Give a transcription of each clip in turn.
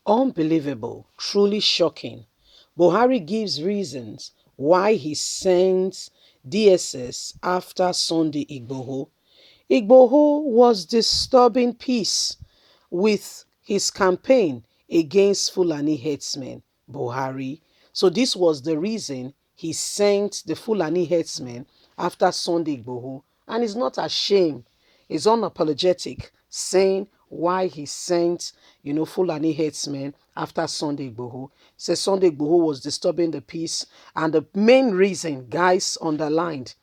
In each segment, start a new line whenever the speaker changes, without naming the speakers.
Unbelievable, truly shocking. Buhari gives reasons why he sends DSS after Sunday Igboho. Igboho was disturbing peace with his campaign against Fulani herdsmen, Buhari. So this was the reason he sent the Fulani herdsmen after Sunday Igboho, and he's not ashamed. He's unapologetic, saying why he sent, Fulani herdsmen after Sunday Igboho. Says Sunday Igboho was disturbing the peace, and the main reason, guys, underlined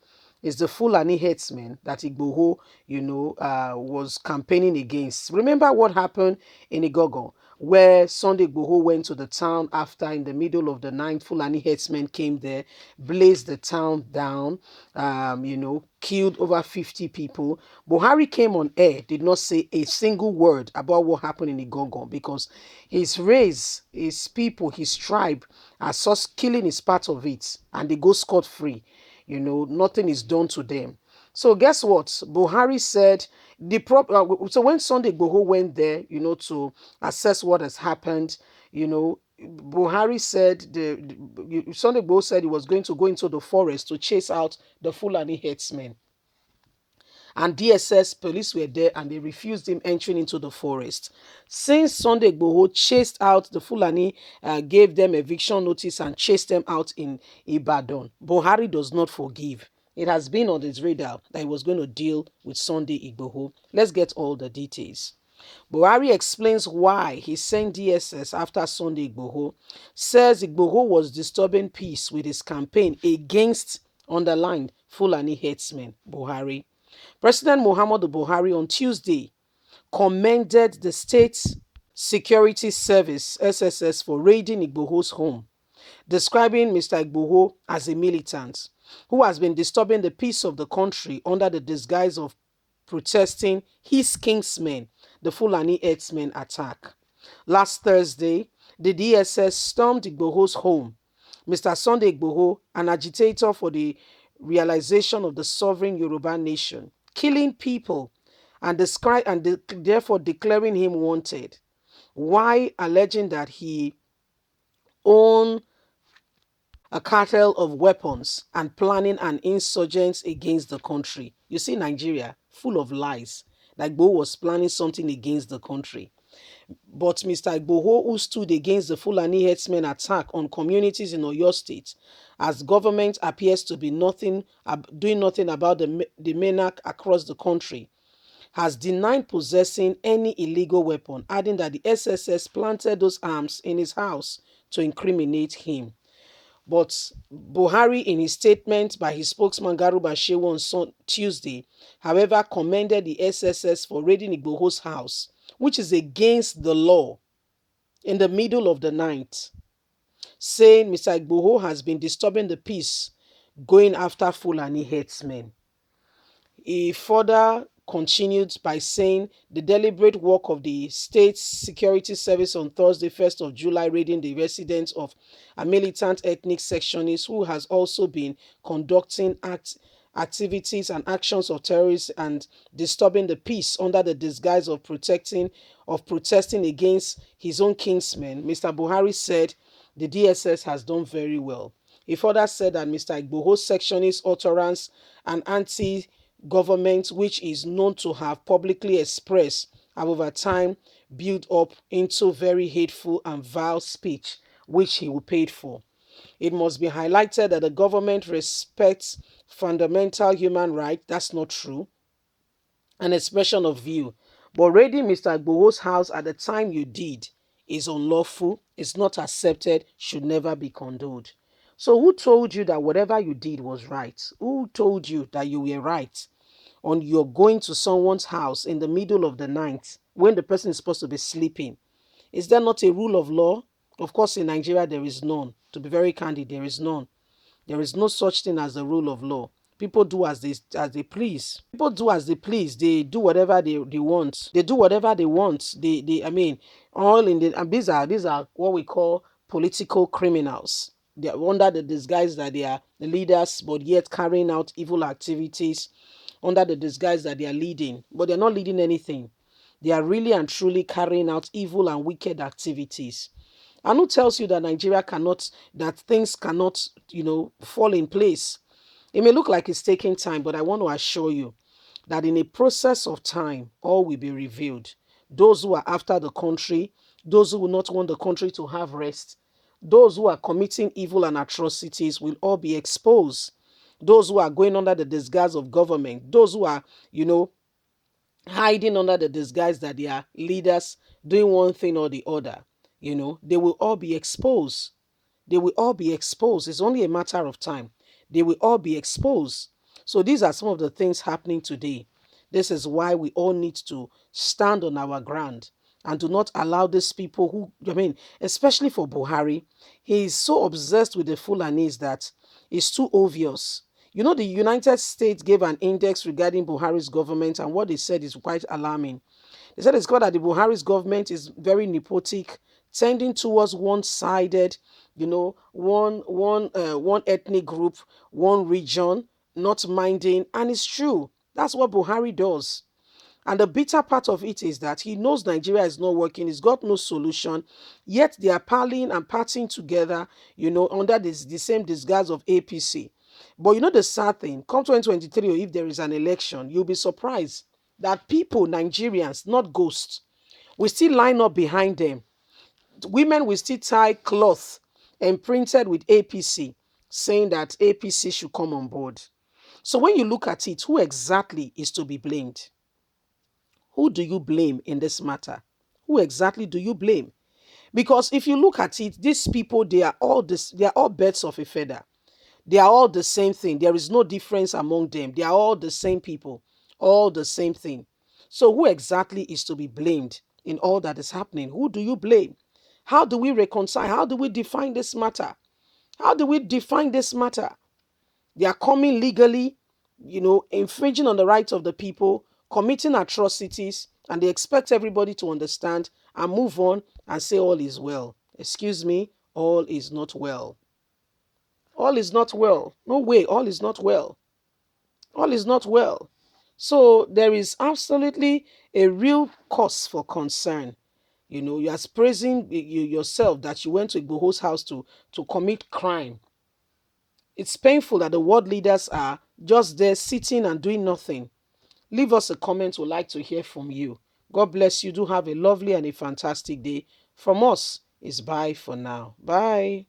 is the Fulani herdsmen that Igboho, was campaigning against. Remember what happened in Igboho, where Sunday Igboho went to the town after, in the middle of the night, Fulani herdsmen came there, blazed the town down, killed over 50 people. Buhari came on air, did not say a single word about what happened in Igboho because his race, his people, his tribe are just killing is part of it, and they go scot-free. Nothing is done to them. So guess what? Buhari said so when Sunday Igboho went there, to assess what has happened, Buhari said Sunday Igboho said he was going to go into the forest to chase out the Fulani herdsmen. And DSS police were there and they refused him entering into the forest. Since Sunday Igboho chased out the Fulani, gave them eviction notice and chased them out in Ibadan, Buhari does not forgive. It has been on his radar that he was going to deal with Sunday Igboho. Let's get all the details. Buhari explains why he sent DSS after Sunday Igboho, says Igboho was disturbing peace with his campaign against, underlined, Fulani herdsmen, Buhari. President Muhammadu Buhari on Tuesday commended the State Security Service SSS for raiding Igboho's home, describing Mr. Igboho as a militant who has been disturbing the peace of the country under the disguise of protesting his kingsmen, the Fulani herdsmen attack. Last Thursday, the DSS stormed Igboho's home. Mr. Sunday Igboho, an agitator for the realization of the sovereign Yoruba nation, killing people and therefore declaring him wanted. Why alleging that he owned a cartel of weapons and planning an insurgence against the country. You see, Nigeria, full of lies. Like Igboho was planning something against the country. But Mr. Igboho, who stood against the Fulani herdsmen attack on communities in Oyo State, as government appears to be doing nothing about the menace across the country, has denied possessing any illegal weapon, adding that the SSS planted those arms in his house to incriminate him. But Buhari, in his statement by his spokesman Garuba Shehu on Tuesday, however, commended the SSS for raiding Igboho's house, which is against the law, in the middle of the night, saying Mr. Igboho has been disturbing the peace, going after Fulani herdsmen. He further continued by saying the deliberate work of the State Security Service on Thursday, 1st of July, raiding the residence of a militant ethnic sectionist who has also been conducting activities and actions of terrorists and disturbing the peace under the disguise of protesting against his own kinsmen. Mr. Buhari said the DSS has done very well. He further said that Mr. Igboho's sectionist utterance and anti-government, which is known to have publicly expressed, have over time built up into very hateful and vile speech, which he will pay for. It must be highlighted that the government respects fundamental human rights. That's not true. An expression of view. But raiding Mr. Igboho's house at the time you did is unlawful, is not accepted, should never be condoned. So who told you that whatever you did was right? Who told you that you were right on your going to someone's house in the middle of the night when the person is supposed to be sleeping? Is there not a rule of law? Of course, in Nigeria, there is none. To be very candid, there is none. There is no such thing as the rule of law. People do as they please. People do as they please. They do whatever they want. They do whatever they want. I mean, all in the, and these are what we call political criminals. They are under the disguise that they are the leaders, but yet carrying out evil activities under the disguise that they are leading. But they're not leading anything. They are really and truly carrying out evil and wicked activities. And who tells you that Nigeria cannot, that things cannot, fall in place? It may look like it's taking time, but I want to assure you that in a process of time, all will be revealed. Those who are after the country, those who will not want the country to have rest, those who are committing evil and atrocities will all be exposed. Those who are going under the disguise of government, those who are, hiding under the disguise that they are leaders doing one thing or the other, they will all be exposed. They will all be exposed. It's only a matter of time. They will all be exposed. So these are some of the things happening today. This is why we all need to stand on our ground and do not allow these people who, especially for Buhari, he is so obsessed with the Fulanis that it's too obvious. The United States gave an index regarding Buhari's government, and what they said is quite alarming. They said it's clear that the Buhari's government is very nepotic, tending towards one-sided, one ethnic group, one region, not minding, and it's true. That's what Buhari does. And the bitter part of it is that he knows Nigeria is not working. He's got no solution. Yet they are palling and partying together, under the same disguise of APC. But the sad thing, come 2023, or if there is an election, you'll be surprised that people, Nigerians, not ghosts, will still line up behind them. Women will still tie cloth and printed with APC, saying that APC should come on board. So when you look at it, who exactly is to be blamed? Who do you blame in this matter? Who exactly do you blame? Because if you look at it, these people, they are all birds of a feather. They are all the same thing. There is no difference among them. They are all the same people, all the same thing. So who exactly is to be blamed in all that is happening? Who do you blame? How do we reconcile? How do we define this matter? How do we define this matter? They are coming legally, infringing on the rights of the people, committing atrocities, and they expect everybody to understand and move on and say all is well. Excuse me, all is not well. All is not well. No way, all is not well. All is not well. So there is absolutely a real cause for concern. You are praising yourself that you went to Igboho's house to commit crime. It's painful that the world leaders are just there sitting and doing nothing. Leave us a comment. We'd like to hear from you. God bless you. Do have a lovely and a fantastic day. From us, it's bye for now. Bye.